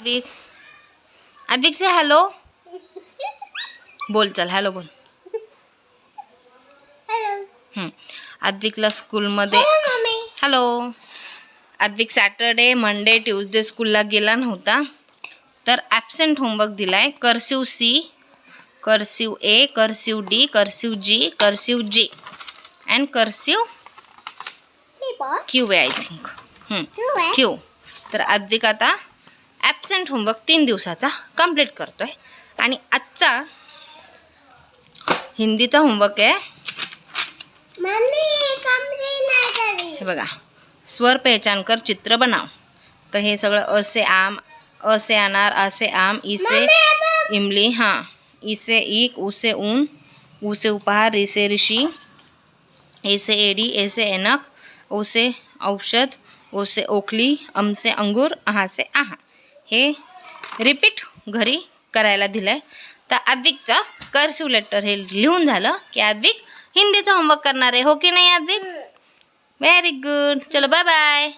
अद्विक, अद्विक से hello बोल, चल hello बोल. अद्विकला स्कूलमध्ये hello. Advik Saturday Monday Tuesday स्कूलला गेला नव्हता, तर ॲब्सेंट होमवर्क दिलाय. कर्सिव सी, कर्सिव ए, कर्सिव डी, कर्सिव जी, कर्सिव जे अँड कर्सिव क्यू आहे आय थिंक. क्यू. तर अद्विक आता ॲब्सेंट होमवर्क 3 दिवसाचा कंप्लीट करतोय. आणि आजचा हिंदीचा होमवर्क आहे. हे बघा, स्वर पहचान कर चित्र बनाव. तर हे सगळं असे आम, असे अनार, असे आम, इसे इमली, हां, इसे ईक, उसे ऊन, उसे उपहार, इसे ऋषी, ऐसे एडी, ऐसे ऐनक, ओसे औषध, ओसे ओखली, अमसे अंगूर, आहासे आहा. हे रिपीट घरी करायला दिलंय. तर अद्विकचं कर्सिव लेटर हे लिहून झालं की अद्विक हिंदीचा होमवर्क करणार आहे, हो की नाही अद्विक? Very good. चलो बाय बाय.